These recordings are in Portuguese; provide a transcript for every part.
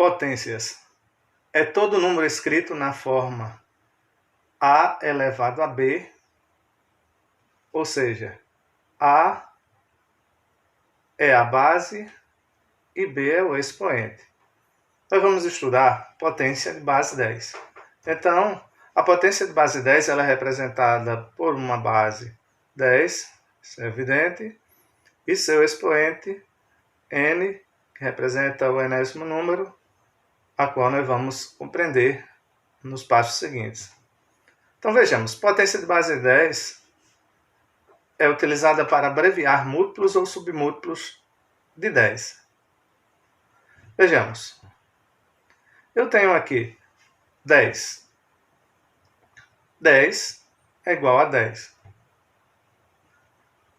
Potências. É todo número escrito na forma a elevado a b, ou seja, a é a base e b é o expoente. Nós vamos estudar potência de base 10. Então, a potência de base 10 ela é representada por uma base 10, isso é evidente, e seu expoente n, que representa o enésimo número, a qual nós vamos compreender nos passos seguintes. Então vejamos, potência de base 10 é utilizada para abreviar múltiplos ou submúltiplos de 10. Vejamos, eu tenho aqui 10. 10 é igual a 10.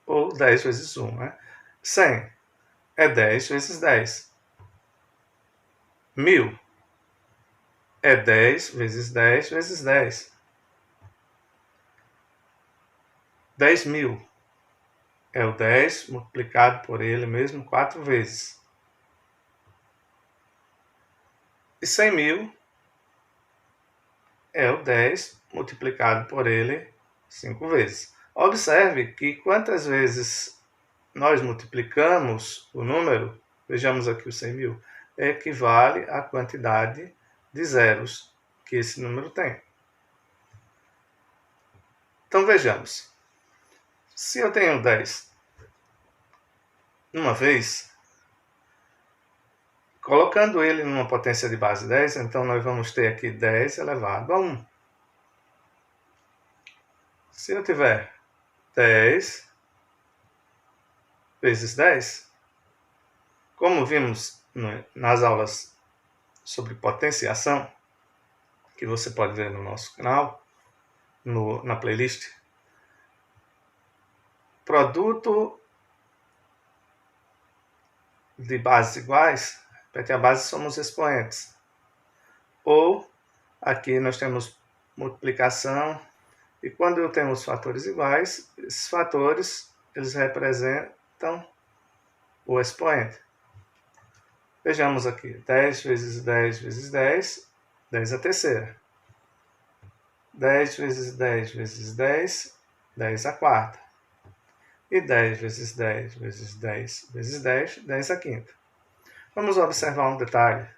Ou 10 vezes 1, né? 100 é 10 vezes 10. 1000 é 10 vezes 10 vezes 10. 10.000 é o 10 multiplicado por ele mesmo 4 vezes. E 100.000 é o 10 multiplicado por ele 5 vezes. Observe que quantas vezes nós multiplicamos o número, vejamos aqui o 100.000, equivale à quantidade de zeros que esse número tem. Então vejamos, se eu tenho 10 uma vez, colocando ele numa potência de base 10, então nós vamos ter aqui 10 elevado a 1. Se eu tiver 10 vezes 10, como vimos nas aulas sobre potenciação, que você pode ver no nosso canal, na playlist, produto de bases iguais, porque a base somos expoentes. Ou, aqui nós temos multiplicação, e quando eu tenho os fatores iguais, esses fatores, eles representam o expoente. Vejamos aqui, 10 vezes 10 vezes 10, 10 a terceira. 10 vezes 10 vezes 10, 10 a quarta. E 10 vezes 10 vezes 10 vezes 10, 10 a quinta. Vamos observar um detalhe,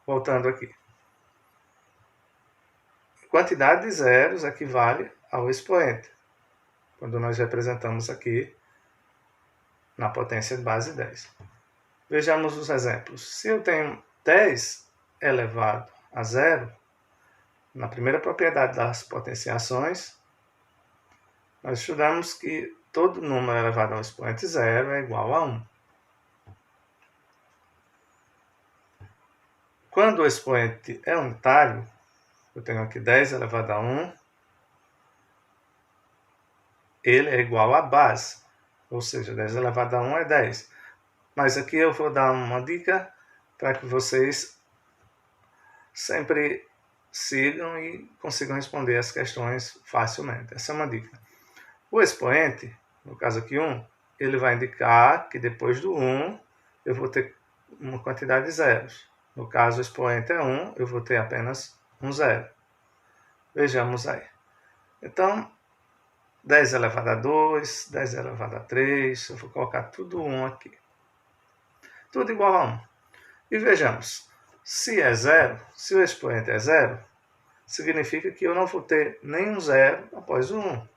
voltando aqui. Quantidade de zeros equivale ao expoente, quando nós representamos aqui na potência de base 10. Vejamos os exemplos. Se eu tenho 10 elevado a zero, na primeira propriedade das potenciações, nós estudamos que todo número elevado a um expoente zero é igual a 1. Quando o expoente é unitário, eu tenho aqui 10 elevado a 1, ele é igual à base, ou seja, 10 elevado a 1 é 10. Mas aqui eu vou dar uma dica para que vocês sempre sigam e consigam responder as questões facilmente. Essa é uma dica. O expoente, no caso aqui 1, ele vai indicar que depois do 1 eu vou ter uma quantidade de zeros. No caso, o expoente é 1, eu vou ter apenas um zero. Vejamos aí. Então, 10 elevado a 2, 10 elevado a 3, eu vou colocar tudo 1 aqui. Tudo igual a 1. E vejamos, se é zero, se o expoente é zero, significa que eu não vou ter nenhum zero após o 1.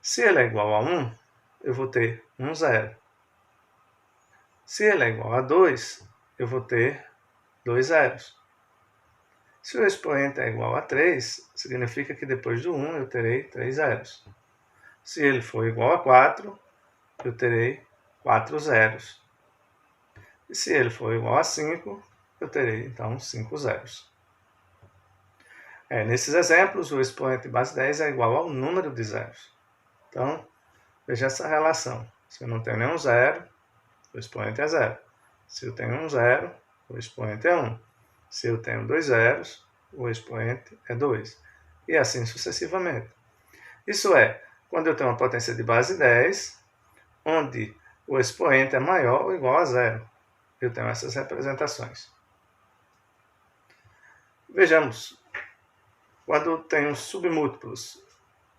Se ele é igual a 1, eu vou ter um zero. Se ele é igual a 2, eu vou ter 2 zeros. Se o expoente é igual a 3, significa que depois do 1 eu terei 3 zeros. Se ele for igual a 4, eu terei 4 zeros. E se ele for igual a 5, eu terei então 5 zeros. Nesses exemplos, o expoente de base 10 é igual ao número de zeros. Então, veja essa relação. Se eu não tenho nenhum zero, o expoente é 0. Se eu tenho um zero, o expoente é 1. Se eu tenho 2 zeros, o expoente é 2. E assim sucessivamente. Isso é, quando eu tenho uma potência de base 10, onde o expoente é maior ou igual a 0. Eu tenho essas representações. Vejamos, quando tenho submúltiplos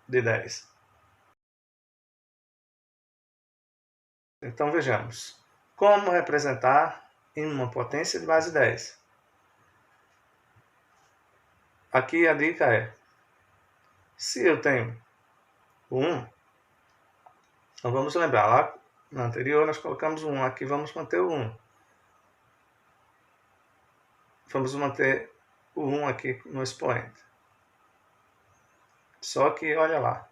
de 10. Então vejamos, como representar em uma potência de base 10. Aqui a dica é, se eu tenho 1, então vamos lembrar, lá na anterior nós colocamos 1, aqui vamos manter o 1. Vamos manter o 1 aqui no expoente. Só que, olha lá,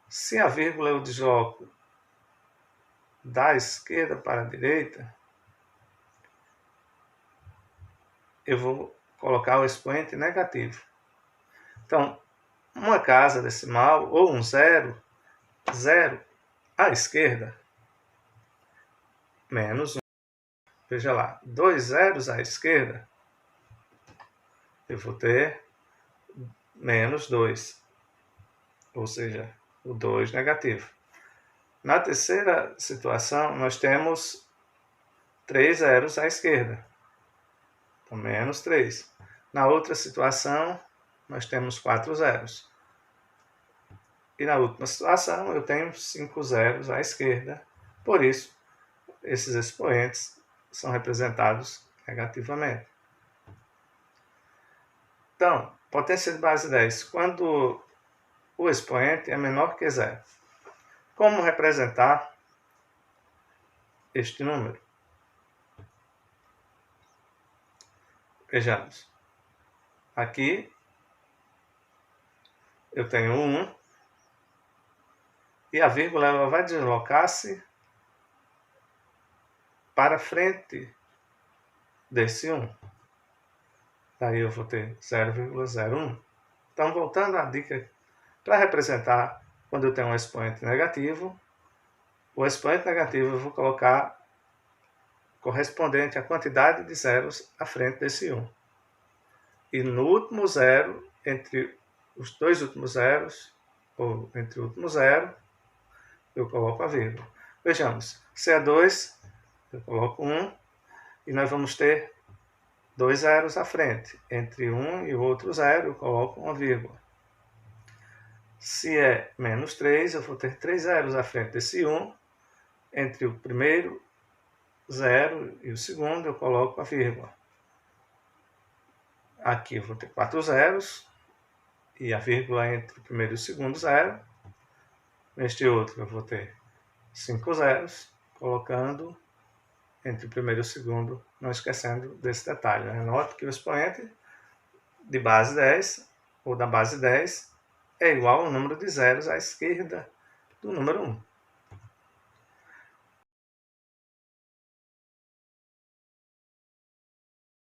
se a vírgula eu desloco da esquerda para a direita, eu vou colocar o expoente negativo. Então, uma casa decimal ou um zero, zero à esquerda, menos 1. Veja lá, 2 zeros à esquerda, eu vou ter menos 2, ou seja, o 2 negativo. Na terceira situação, nós temos 3 zeros à esquerda, então menos 3. Na outra situação, nós temos 4 zeros. E na última situação, eu tenho 5 zeros à esquerda, por isso, esses expoentes são representados negativamente. Então, potência de base 10, quando o expoente é menor que zero. Como representar este número? Vejamos. Aqui eu tenho 1 e a vírgula ela vai deslocar-se para frente desse 1. Daí eu vou ter 0,01. Então, voltando à dica, para representar quando eu tenho um expoente negativo, o expoente negativo eu vou colocar correspondente à quantidade de zeros à frente desse 1. E no último zero, entre os dois últimos zeros, ou entre o último zero, eu coloco a vírgula. Vejamos, se é 2, eu coloco 1, e nós vamos ter 2 zeros à frente. Entre um e o outro zero, eu coloco uma vírgula. Se é menos 3, eu vou ter 3 zeros à frente desse 1. Entre o primeiro zero e o segundo, eu coloco a vírgula. Aqui eu vou ter 4 zeros, e a vírgula entre o primeiro e o segundo zero. Neste outro, eu vou ter 5 zeros, colocando entre o primeiro e o segundo, não esquecendo desse detalhe. Note que o expoente de base 10, ou da base 10, é igual ao número de zeros à esquerda do número 1.